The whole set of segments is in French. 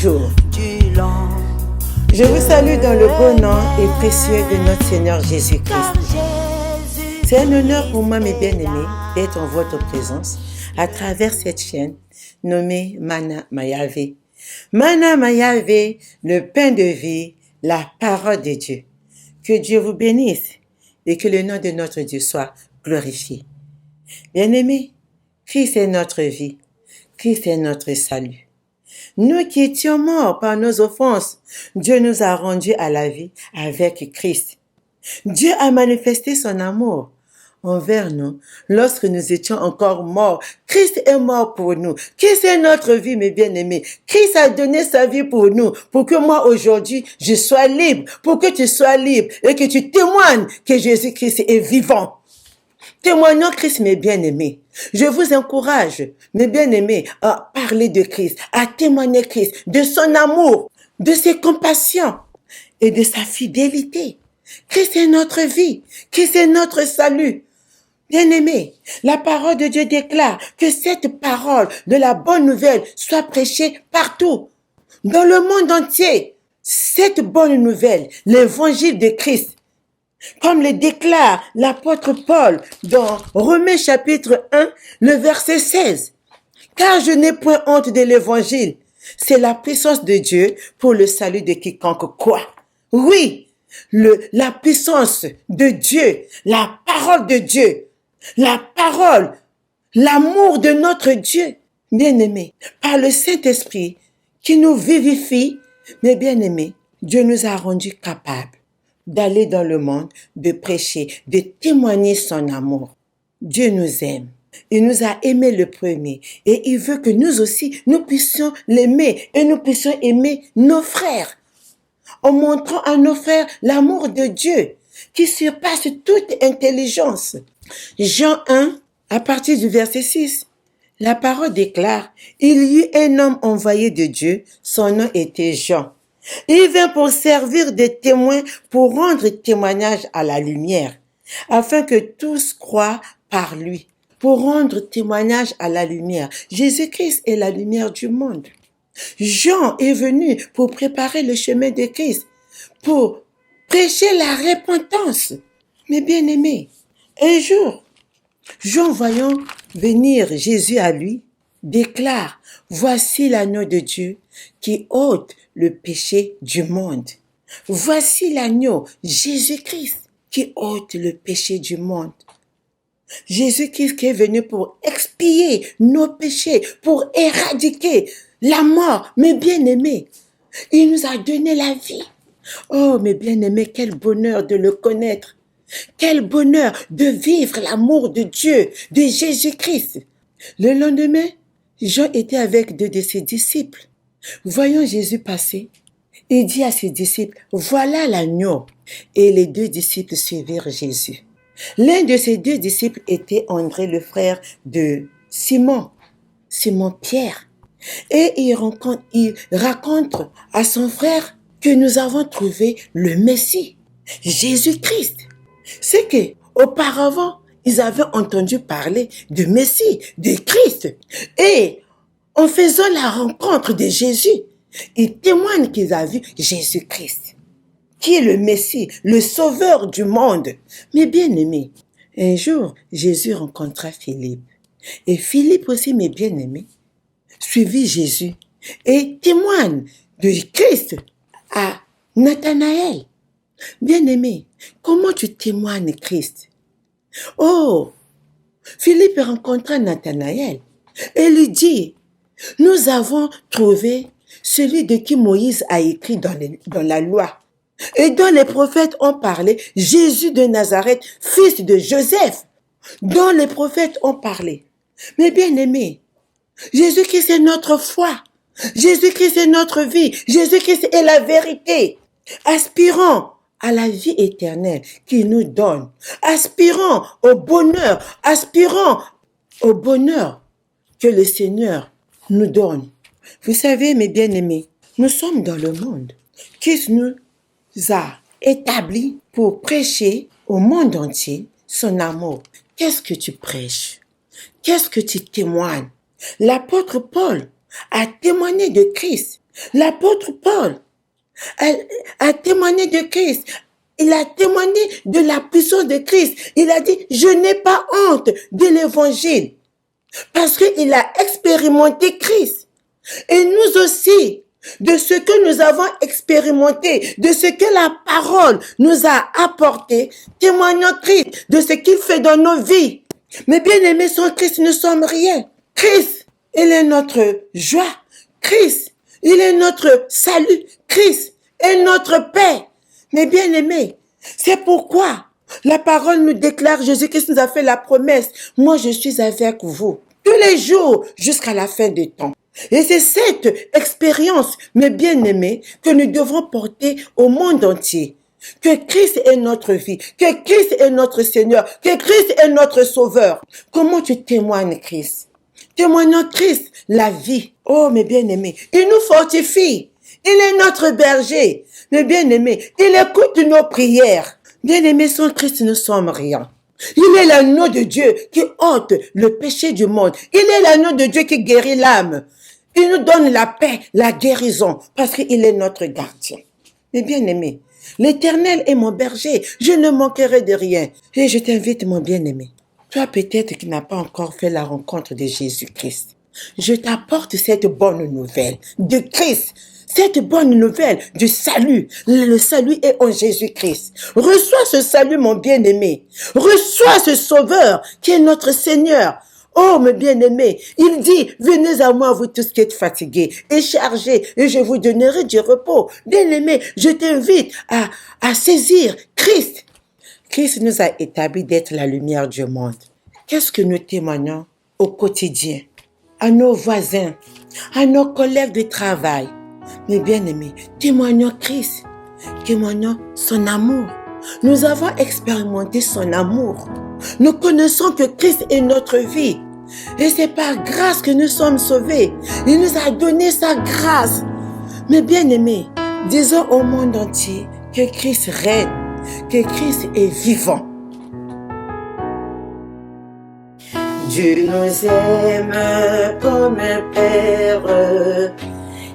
Bonjour. Je vous salue dans le beau nom et précieux de notre Seigneur Jésus-Christ. C'est un honneur pour moi, mes bien-aimés, d'être en votre présence à travers cette chaîne nommée Mana Mayave. Mana Mayave, le pain de vie, la parole de Dieu. Que Dieu vous bénisse et que le nom de notre Dieu soit glorifié. Bien-aimés, Christ est notre vie, Christ est notre salut. Nous qui étions morts par nos offenses, Dieu nous a rendus à la vie avec Christ. Dieu a manifesté son amour envers nous lorsque nous étions encore morts. Christ est mort pour nous. Christ est notre vie, mes bien-aimés. Christ a donné sa vie pour nous, pour que moi aujourd'hui, je sois libre, pour que tu sois libre et que tu témoignes que Jésus-Christ est vivant. Témoignons Christ, mes bien-aimés. Je vous encourage, mes bien-aimés, à parler de Christ, à témoigner Christ, de son amour, de ses compassions et de sa fidélité. Christ est notre vie, Christ est notre salut. Bien-aimés, la parole de Dieu déclare que cette parole de la bonne nouvelle soit prêchée partout, dans le monde entier. Cette bonne nouvelle, l'évangile de Christ, comme le déclare l'apôtre Paul dans Romains chapitre 1, le verset 16. Car je n'ai point honte de l'évangile. C'est la puissance de Dieu pour le salut de quiconque croit. Oui, la puissance de Dieu, la parole de Dieu, la parole, l'amour de notre Dieu, bien-aimés, par le Saint-Esprit qui nous vivifie, mais bien-aimés, Dieu nous a rendus capables d'aller dans le monde, de prêcher, de témoigner son amour. Dieu nous aime. Il nous a aimés le premier et il veut que nous aussi, nous puissions l'aimer et nous puissions aimer nos frères en montrant à nos frères l'amour de Dieu qui surpasse toute intelligence. Jean 1, à partir du verset 6, la parole déclare, « Il y eut un homme envoyé de Dieu, son nom était Jean. Il vint pour servir de témoin, pour rendre témoignage à la lumière, afin que tous croient par lui. » Pour rendre témoignage à la lumière. Jésus-Christ est la lumière du monde. Jean est venu pour préparer le chemin de Christ, pour prêcher la repentance. Mais bien-aimés, un jour, Jean, voyant venir Jésus à lui, déclare, « Voici l'agneau de Dieu qui ôte le péché du monde. » Voici l'agneau, Jésus-Christ, qui ôte le péché du monde. Jésus-Christ qui est venu pour expier nos péchés, pour éradiquer la mort. Mes bien-aimés, il nous a donné la vie. Oh, mes bien-aimés, quel bonheur de le connaître. Quel bonheur de vivre l'amour de Dieu, de Jésus-Christ. Le lendemain, Jean était avec deux de ses disciples. Voyant Jésus passer, il dit à ses disciples, « Voilà l'agneau. » Et les deux disciples suivirent Jésus. L'un de ces deux disciples était André, le frère de Simon Pierre. Et il raconte à son frère que nous avons trouvé le Messie, Jésus-Christ. C'est que auparavant, ils avaient entendu parler de Messie, de Christ. Et en faisant la rencontre de Jésus, ils témoignent qu'ils ont vu Jésus-Christ, qui est le Messie, le sauveur du monde. Mais bien-aimés, un jour, Jésus rencontra Philippe. Et Philippe aussi, mes bien-aimés, suivit Jésus et témoigne de Christ à Nathanaël. Bien-aimé, comment tu témoignes Christ? Oh, Philippe rencontra Nathanaël et lui dit, « Nous avons trouvé celui de qui Moïse a écrit dans la loi. Et dont les prophètes ont parlé, Jésus de Nazareth, fils de Joseph, dont les prophètes ont parlé. » Mais bien-aimés, Jésus-Christ est notre foi. Jésus-Christ est notre vie. Jésus-Christ est la vérité. Aspirons à la vie éternelle qu'il nous donne. Aspirons au bonheur. Aspirons au bonheur que le Seigneur nous donne. Vous savez, mes bien-aimés, nous sommes dans le monde. Christ nous a établis pour prêcher au monde entier son amour. Qu'est-ce que tu prêches? Qu'est-ce que tu témoignes? L'apôtre Paul a témoigné de Christ L'apôtre Paul a témoigné de Christ. Il a témoigné de la puissance de Christ. Il a dit, je n'ai pas honte de l'évangile. Parce qu'il a expérimenté Christ. Et nous aussi, de ce que nous avons expérimenté, de ce que la parole nous a apporté, témoignons Christ, de ce qu'il fait dans nos vies. Mais bien aimés, sans Christ, nous ne sommes rien. Christ, il est notre joie. Christ, il est notre salut. Christ est notre paix. Mais bien aimés, c'est pourquoi la parole nous déclare, Jésus-Christ nous a fait la promesse, moi je suis avec vous tous les jours jusqu'à la fin des temps. Et c'est cette expérience, mes bien-aimés, que nous devons porter au monde entier. Que Christ est notre vie, que Christ est notre Seigneur, que Christ est notre Sauveur. Comment tu témoignes Christ? Témoignons Christ, la vie. Oh, mes bien-aimés, il nous fortifie. Il est notre berger. Mes bien-aimés, il écoute nos prières. Bien-aimés, sans Christ, nous ne sommes rien. Il est l'agneau de Dieu qui ôte le péché du monde. Il est l'agneau de Dieu qui guérit l'âme. Il nous donne la paix, la guérison, parce qu'il est notre gardien. Mes bien-aimés, l'Éternel est mon berger. Je ne manquerai de rien. Et je t'invite, mon bien-aimé. Toi, peut-être qui n'as pas encore fait la rencontre de Jésus-Christ. Je t'apporte cette bonne nouvelle de Christ. Cette bonne nouvelle du salut. Le salut est en Jésus-Christ. Reçois ce salut, mon bien-aimé. Reçois ce sauveur qui est notre Seigneur. Oh, mes bien-aimés, il dit, venez à moi, vous tous qui êtes fatigués et chargés, et je vous donnerai du repos. Bien-aimés, je t'invite à saisir Christ. Christ nous a établi d'être la lumière du monde. Qu'est-ce que nous témoignons au quotidien, à nos voisins, à nos collègues de travail? Mes bien-aimés, témoignons Christ, témoignons son amour. Nous avons expérimenté son amour. Nous connaissons que Christ est notre vie. Et c'est par grâce que nous sommes sauvés. Il nous a donné sa grâce. Mes bien-aimés, disons au monde entier que Christ règne, que Christ est vivant. Dieu nous aime comme un Père.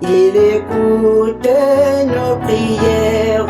Il écoute nos prières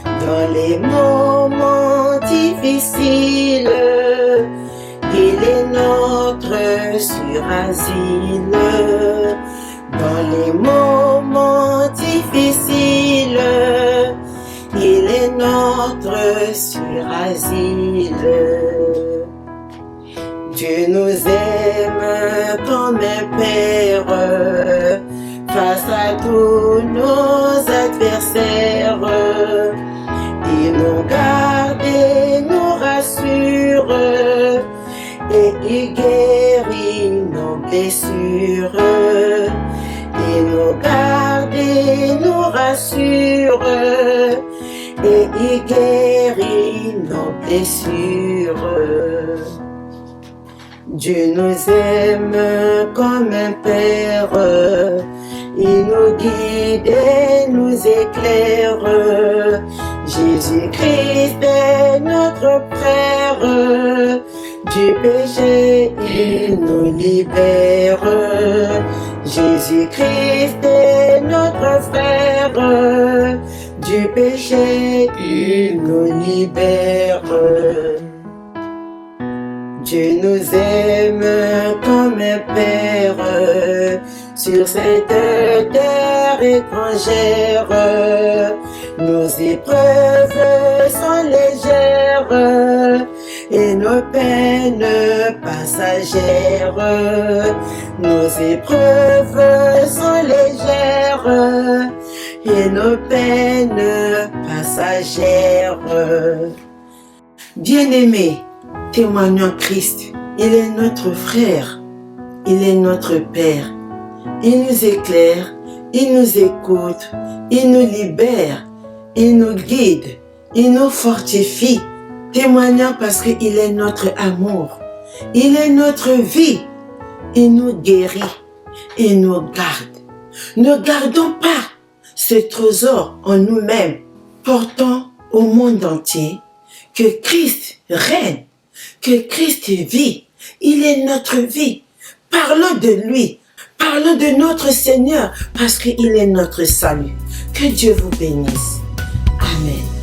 dans les moments difficiles. Il est notre sûr asile. Dans les moments difficiles, il est notre sûr asile. Dieu nous aime comme un Père. Face à tous nos adversaires, il nous garde et nous rassure, et il guérit nos blessures. Il nous garde et nous rassure, et il guérit nos blessures. Dieu nous aime comme un Père. Il nous guide et nous éclaire. Jésus-Christ est notre frère. Du péché, il nous libère. Jésus-Christ est notre frère. Du péché, il nous libère. Dieu nous aime comme un Père. Sur cette terre étrangère, nos épreuves sont légères et nos peines passagères. Nos épreuves sont légères et nos peines passagères. Bien-aimés, témoignons Christ. Il est notre frère, il est notre Père. Il nous éclaire, il nous écoute, il nous libère, il nous guide, il nous fortifie. Témoignons parce qu'il est notre amour, il est notre vie. Il nous guérit, il nous garde. Ne gardons pas ce trésor en nous-mêmes. Portons au monde entier que Christ règne, que Christ vit. Il est notre vie. Parlons de lui. Parlons de notre Seigneur parce qu'il est notre salut. Que Dieu vous bénisse. Amen.